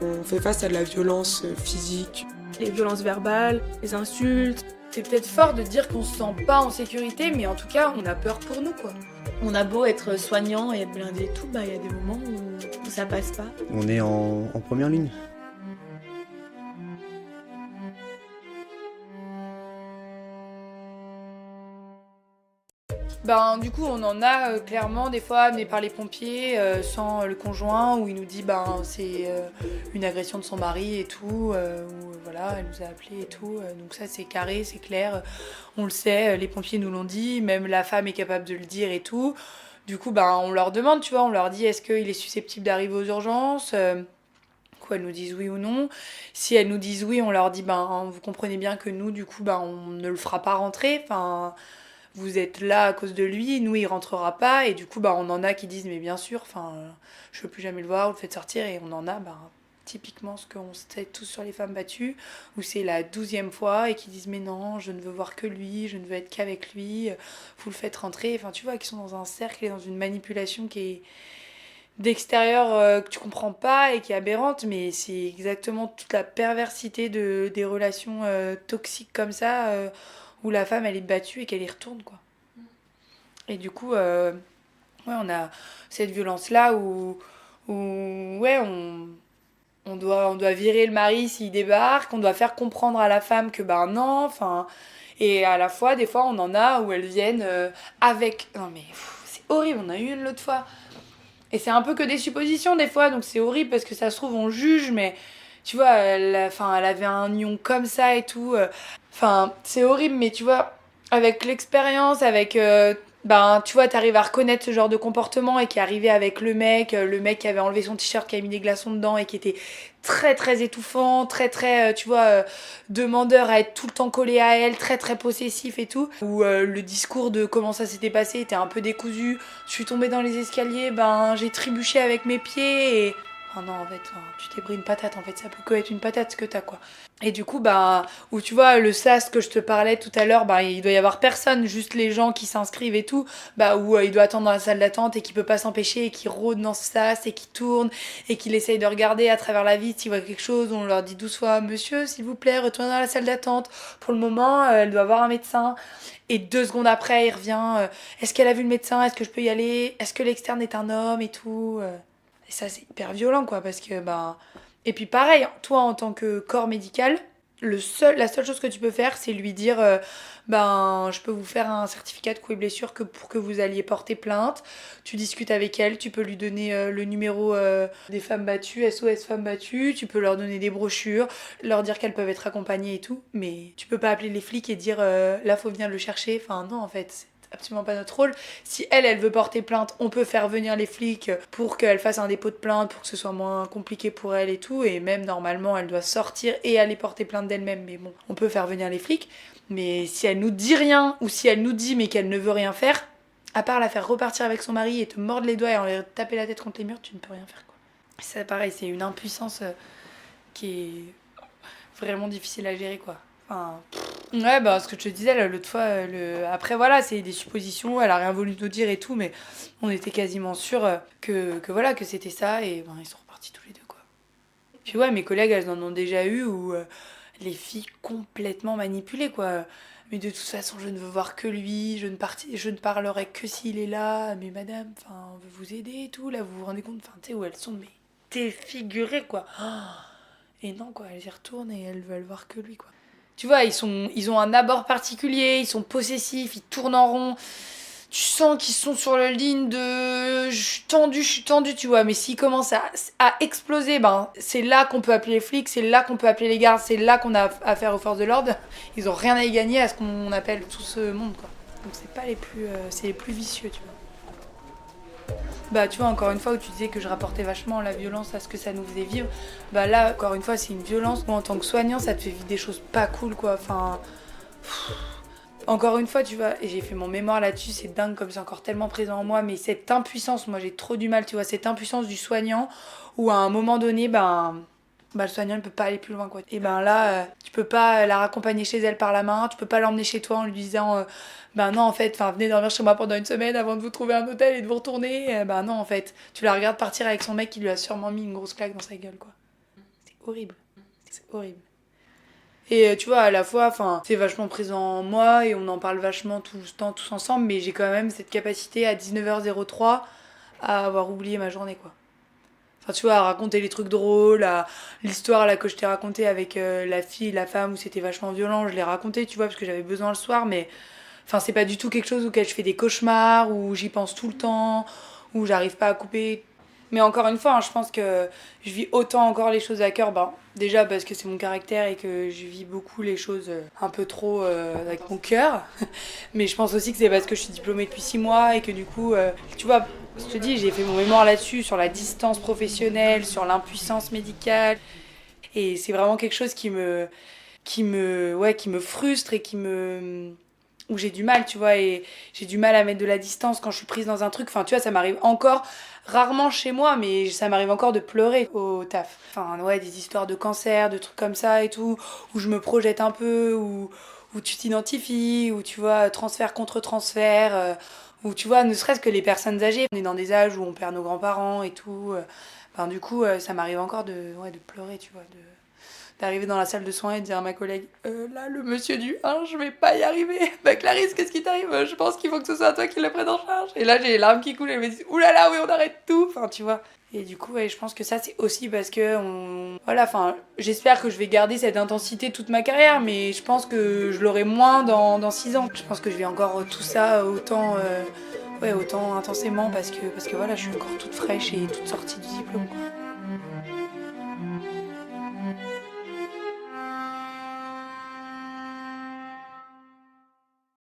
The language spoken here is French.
On fait face à de la violence physique. Les violences verbales, les insultes. C'est peut-être fort de dire qu'on se sent pas en sécurité, mais en tout cas, on a peur pour nous, quoi. On a beau être soignant et être blindé et tout, il y a des moments où ça passe pas. On est en première ligne. Du coup, on en a clairement des fois amené par les pompiers sans le conjoint, où il nous dit c'est une agression de son mari et tout, où voilà, elle nous a appelé et tout. Donc ça, c'est carré, c'est clair, on le sait, les pompiers nous l'ont dit, même la femme est capable de le dire et tout. Du coup, on leur demande, tu vois, on leur dit est-ce qu'il est susceptible d'arriver aux urgences elles nous disent oui ou non. Si elles nous disent oui, on leur dit vous comprenez bien que nous, du coup, on ne le fera pas rentrer. Enfin, vous êtes là à cause de lui, nous il rentrera pas. Et du coup, on en a qui disent mais bien sûr, je veux plus jamais le voir, vous le faites sortir. Et on en a typiquement ce qu'on sait tous sur les femmes battues, où c'est la 12e fois et qui disent mais non, je ne veux voir que lui, je ne veux être qu'avec lui, vous le faites rentrer. Enfin, tu vois, qui sont dans un cercle et dans une manipulation qui est d'extérieur que tu comprends pas et qui est aberrante, mais c'est exactement toute la perversité des relations toxiques comme ça, où la femme elle est battue et qu'elle y retourne, quoi. Et du coup, on a cette violence là où on doit virer le mari s'il débarque, on doit faire comprendre à la femme que non, et à la fois des fois on en a où elles viennent avec, non mais c'est horrible, on a eu une l'autre fois. Et c'est un peu que des suppositions des fois, donc c'est horrible parce que ça se trouve on juge, mais tu vois, elle avait un nion comme ça et tout. C'est horrible, mais tu vois, avec l'expérience, avec... tu vois, t'arrives à reconnaître ce genre de comportement et qui est arrivé avec le mec qui avait enlevé son t-shirt, qui avait mis des glaçons dedans et qui était très très étouffant, très très, demandeur à être tout le temps collé à elle, très très possessif et tout. Où le discours de comment ça s'était passé était un peu décousu. Je suis tombée dans les escaliers, j'ai trébuché avec mes pieds et... Oh non, en fait, tu t'es pris une patate, en fait, ça peut que être une patate ce que t'as, quoi. Et du coup, où tu vois, le sas que je te parlais tout à l'heure, il doit y avoir personne, juste les gens qui s'inscrivent et tout, où il doit attendre dans la salle d'attente et qui peut pas s'empêcher et qui rôde dans ce sas et qui tourne et qu'il essaye de regarder à travers la vitre s'il voit quelque chose. On leur dit 12 fois, monsieur, s'il vous plaît, retournez dans la salle d'attente. Pour le moment, elle doit voir un médecin. Et 2 secondes après, il revient, est-ce qu'elle a vu le médecin? Est-ce que je peux y aller? Est-ce que l'externe est un homme et tout? Et ça, c'est hyper violent, quoi, parce que, Et puis pareil, toi, en tant que corps médical, la seule chose que tu peux faire, c'est lui dire, je peux vous faire un certificat de coups et blessures pour que vous alliez porter plainte. Tu discutes avec elle, tu peux lui donner le numéro des femmes battues, SOS femmes battues, tu peux leur donner des brochures, leur dire qu'elles peuvent être accompagnées et tout, mais tu peux pas appeler les flics et dire, là, faut venir le chercher. Enfin, non, en fait, absolument pas notre rôle. Si elle veut porter plainte, on peut faire venir les flics pour qu'elle fasse un dépôt de plainte, pour que ce soit moins compliqué pour elle et tout, et même normalement elle doit sortir et aller porter plainte d'elle-même, mais bon, on peut faire venir les flics. Mais si elle nous dit rien, ou si elle nous dit mais qu'elle ne veut rien faire, à part la faire repartir avec son mari et te mordre les doigts et en lui taper la tête contre les murs, tu ne peux rien faire, quoi. C'est pareil, c'est une impuissance qui est vraiment difficile à gérer, quoi. Ouais, ce que je te disais là, l'autre fois, après voilà, c'est des suppositions, elle a rien voulu nous dire et tout, mais on était quasiment sûrs que c'était ça, et ils sont repartis tous les deux, quoi. Puis ouais, mes collègues, elles en ont déjà eu où les filles complètement manipulées, quoi. Mais de toute façon, je ne veux voir que lui, je ne parlerai que s'il est là, mais madame, on veut vous aider et tout, là, vous vous rendez compte, tu sais où elles sont, mais défigurées, quoi. Et non, quoi, elles y retournent et elles veulent voir que lui, quoi. Tu vois, ils ont un abord particulier, ils sont possessifs, ils tournent en rond. Tu sens qu'ils sont sur la ligne de je suis tendu, tu vois. Mais s'ils commencent à exploser, c'est là qu'on peut appeler les flics, c'est là qu'on peut appeler les gardes, c'est là qu'on a affaire aux forces de l'ordre. Ils ont rien à y gagner à ce qu'on appelle tout ce monde, quoi. Donc c'est pas c'est les plus vicieux, tu vois. Tu vois, encore une fois, où tu disais que je rapportais vachement la violence à ce que ça nous faisait vivre, là, encore une fois, c'est une violence où en tant que soignant, ça te fait vivre des choses pas cool, quoi. Encore une fois, tu vois, et j'ai fait mon mémoire là-dessus, c'est dingue comme c'est encore tellement présent en moi, mais cette impuissance, moi j'ai trop du mal, tu vois, cette impuissance du soignant, où à un moment donné, le soignant ne peut pas aller plus loin, quoi. Et là, tu peux pas la raccompagner chez elle par la main, tu peux pas l'emmener chez toi en lui disant non, en fait, venez dormir chez moi pendant une semaine avant de vous trouver un hôtel et de vous retourner. Non, en fait, tu la regardes partir avec son mec qui lui a sûrement mis une grosse claque dans sa gueule, quoi. horrible. C'est horrible. Et tu vois, à la fois, c'est vachement présent en moi et on en parle vachement tout le temps, tous ensemble, mais j'ai quand même cette capacité à 19h03 à avoir oublié ma journée, quoi. Enfin, tu vois, à raconter les trucs drôles, l'histoire là que je t'ai racontée avec la fille, la femme, où c'était vachement violent, je l'ai racontée, tu vois, parce que j'avais besoin le soir, mais c'est pas du tout quelque chose auquel je fais des cauchemars, où j'y pense tout le temps, où j'arrive pas à couper. Mais encore une fois, je pense que je vis autant encore les choses à cœur, déjà parce que c'est mon caractère et que je vis beaucoup les choses un peu trop avec mon cœur. Mais je pense aussi que c'est parce que je suis diplômée depuis 6 mois et que du coup, tu vois, je te dis, j'ai fait mon mémoire là-dessus, sur la distance professionnelle, sur l'impuissance médicale. Et c'est vraiment quelque chose qui me frustre et où j'ai du mal, tu vois, et j'ai du mal à mettre de la distance quand je suis prise dans un truc. Enfin, tu vois, ça m'arrive encore, rarement chez moi, mais ça m'arrive encore de pleurer au taf. Des histoires de cancer, de trucs comme ça et tout, où je me projette un peu, où tu t'identifies, où tu vois, transfert contre transfert, où tu vois, ne serait-ce que les personnes âgées, on est dans des âges où on perd nos grands-parents et tout. Du coup, ça m'arrive encore de pleurer, tu vois, d'arriver dans la salle de soins et de dire à ma collègue là, le monsieur du 1, je vais pas y arriver. Clarisse, qu'est-ce qui t'arrive? Je pense qu'il faut que ce soit toi qui le prenne en charge. Et là, j'ai les larmes qui coulent et elle me dit oulala, oui, on arrête tout. Tu vois. Et du coup, je pense que ça, c'est aussi parce que j'espère que je vais garder cette intensité toute ma carrière, mais je pense que je l'aurai moins dans 6 ans. Je pense que je vais encore tout ça autant intensément parce que voilà, je suis encore toute fraîche et toute sortie du diplôme, quoi.